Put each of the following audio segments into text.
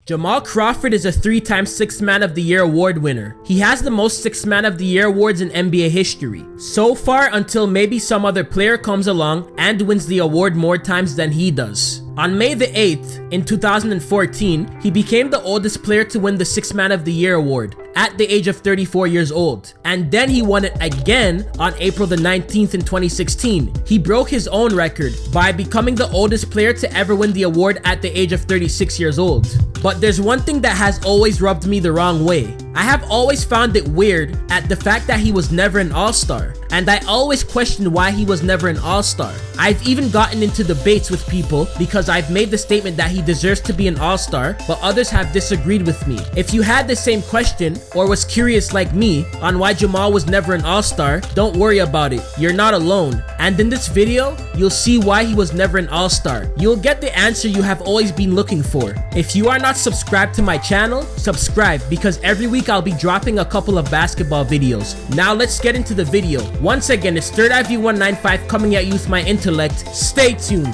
Jamal Crawford is a 3-time Sixth Man of the Year award winner. He has the most Sixth Man of the Year awards in NBA history. So far, until maybe some other player comes along and wins the award more times than he does. On May the 8th, in 2014, he became the oldest player to win the Sixth Man of the Year award at the age of 34 years old. And then he won it again on April the 19th in 2016. He broke his own record by becoming the oldest player to ever win the award at the age of 36 years old. But there's one thing that has always rubbed me the wrong way. I have always found it weird at the fact that he was never an All-Star, and I always questioned why he was never an All-Star. I've even gotten into debates with people because I've made the statement that he deserves to be an All-Star, but others have disagreed with me. If you had the same question or was curious like me on why Jamal was never an All-Star, don't worry about it. You're not alone. And in this video, you'll see why he was never an All-Star. You'll get the answer you have always been looking for. If you are not subscribed to my channel, subscribe because every week I'll be dropping a couple of basketball videos. Now let's get into the video. Once again, it's Third Eye View 195 coming at you with my intellect. Stay tuned.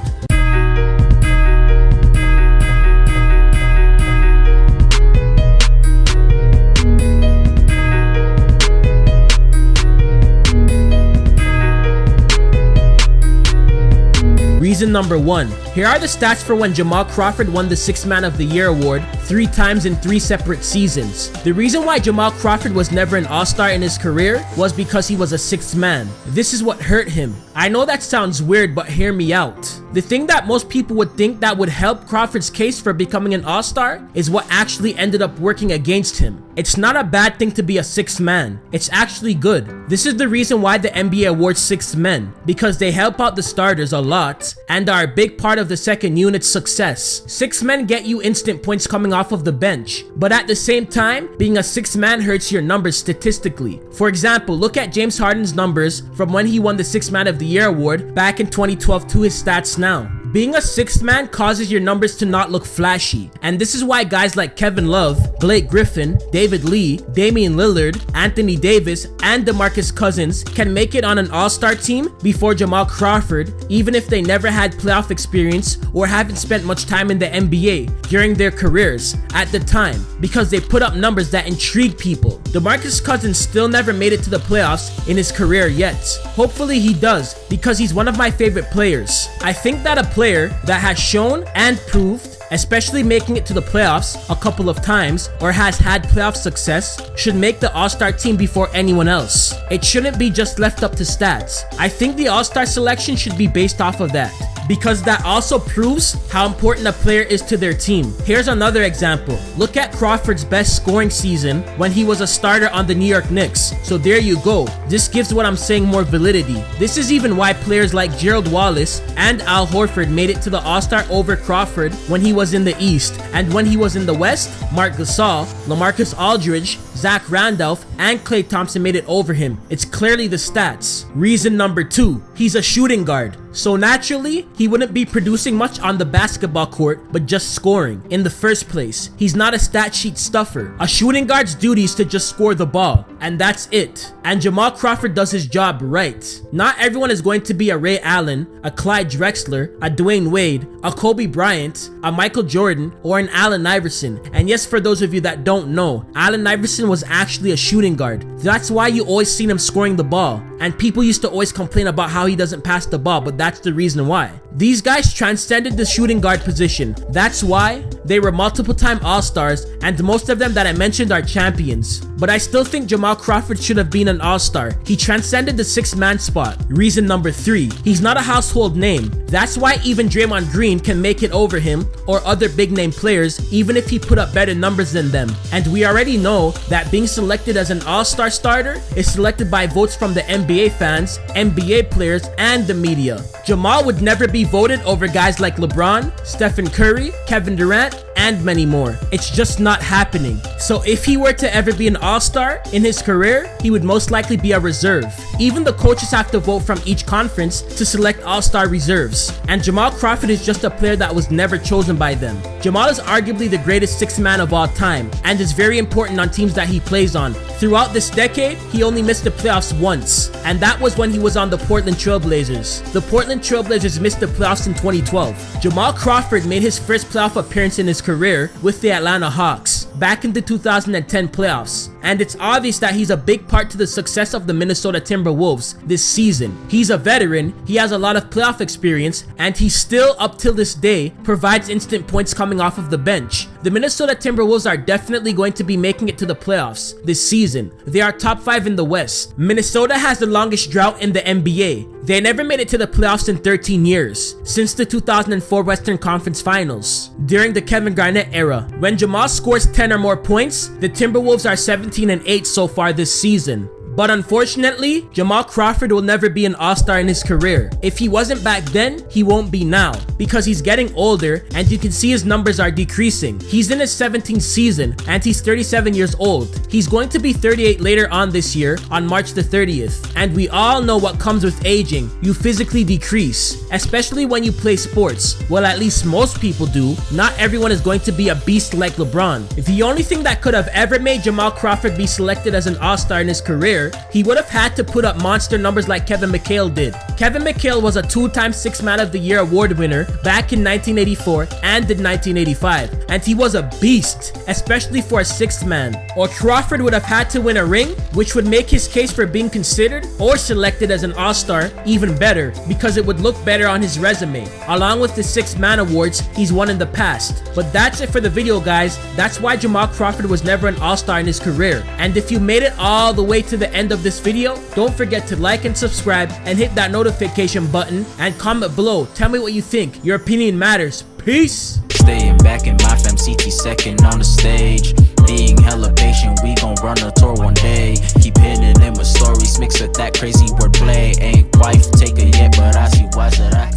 Reason number 1. Here are the stats for when Jamal Crawford won the Sixth Man of the Year award 3 times in 3 separate seasons. The reason why Jamal Crawford was never an All-Star in his career was because he was a sixth man. This is what hurt him. I know that sounds weird, but hear me out. The thing that most people would think that would help Crawford's case for becoming an All-Star is what actually ended up working against him. It's not a bad thing to be a sixth man. It's actually good. This is the reason why the NBA awards sixth men, because they help out the starters a lot and are a big part of the second unit's success. Sixth men get you instant points coming off of the bench, but at the same time, being a sixth man hurts your numbers statistically. For example, look at James Harden's numbers from when he won the Sixth Man of the Year award back in 2012 to his stats now. Being a sixth man causes your numbers to not look flashy, and this is why guys like Kevin Love, Blake Griffin, David Lee, Damian Lillard, Anthony Davis, and DeMarcus Cousins can make it on an All-Star team before Jamal Crawford, even if they never had playoff experience or haven't spent much time in the NBA during their careers at the time, because they put up numbers that intrigue people. DeMarcus Cousins still never made it to the playoffs in his career yet. Hopefully he does, because he's one of my favorite players. I think that a player that has shown and proved, especially making it to the playoffs a couple of times or has had playoff success, should make the All-Star team before anyone else. It shouldn't be just left up to stats. I think the All-Star selection should be based off of that, because that also proves how important a player is to their team. Here's another example. Look at Crawford's best scoring season when he was a starter on the New York Knicks. So there you go. This gives what I'm saying more validity. This is even why players like Gerald Wallace and Al Horford made it to the All-Star over Crawford when he was in the East, and when he was in the West, Marc Gasol, LaMarcus Aldridge, Zach Randolph, and Klay Thompson made it over him. It's clearly the stats. Reason number 2. He's a shooting guard. So naturally, he wouldn't be producing much on the basketball court, but just scoring in the first place. He's not a stat sheet stuffer. A shooting guard's duty is to just score the ball, and that's it. And Jamal Crawford does his job right. Not everyone is going to be a Ray Allen, a Clyde Drexler, a Dwayne Wade, a Kobe Bryant, a Michael Jordan, or an Allen Iverson. And yes, for those of you that don't know, Allen Iverson was actually a shooting guard. That's why you always seen him scoring the ball. And people used to always complain about how he doesn't pass the ball, but that's the reason why. These guys transcended the shooting guard position. That's why they were multiple-time All-Stars, and most of them that I mentioned are champions. But I still think Jamal Crawford should have been an All-Star. He transcended the sixth-man spot. Reason number 3. He's not a household name. That's why even Draymond Green can make it over him or other big-name players, even if he put up better numbers than them. And we already know that being selected as an All-Star starter is selected by votes from the NBA fans, NBA players, and the media. Jamal would never be voted over guys like LeBron, Stephen Curry, Kevin Durant, and many more. It's just not happening. So if he were to ever be an All-Star in his career, he would most likely be a reserve. Even the coaches have to vote from each conference to select All-Star reserves. And Jamal Crawford is just a player that was never chosen by them. Jamal is arguably the greatest sixth man of all time and is very important on teams that he plays on. Throughout this decade, he only missed the playoffs once, and that was when he was on the Portland Trail Blazers. The Portland Trail Blazers missed the playoffs in 2012. Jamal Crawford made his first playoff appearance in his career with the Atlanta Hawks back in the 2010 playoffs, and it's obvious that he's a big part to the success of the Minnesota Timberwolves this season. He's a veteran, he has a lot of playoff experience, and he still, up till this day, provides instant points coming off of the bench. The Minnesota Timberwolves are definitely going to be making it to the playoffs this season. They are top 5 in the West. Minnesota has the longest drought in the NBA. They never made it to the playoffs in 13 years, since the 2004 Western Conference Finals. During the Kevin Garnett era, when Jamal scores 10 or more points, the Timberwolves are 17-8 so far this season. But unfortunately, Jamal Crawford will never be an all-star in his career. If he wasn't back then, he won't be now, because he's getting older and you can see his numbers are decreasing. He's in his 17th season and he's 37 years old. He's going to be 38 later on this year on March the 30th. And we all know what comes with aging. You physically decrease, especially when you play sports. Well, at least most people do. Not everyone is going to be a beast like LeBron. The only thing that could have ever made Jamal Crawford be selected as an all-star in his career, he would have had to put up monster numbers like Kevin McHale did. Kevin McHale was a 2-time Sixth Man of the Year award winner back in 1984 and in 1985, and he was a beast, especially for a sixth man. Or Crawford would have had to win a ring, which would make his case for being considered or selected as an all-star even better, because it would look better on his resume, along with the Sixth Man awards he's won in the past. But that's it for the video, guys. That's why Jamal Crawford was never an all-star in his career. And if you made it all the way to the end of this video, don't forget to like and subscribe and hit that notification button and comment below. Tell me what you think. Your opinion matters. Peace. Staying back in my fam, CT second on the stage. Being hella patient, we gon' run a tour one day. Keep hitting in with stories mixed with that crazy wordplay. Ain't wife take it yet, but I see why should I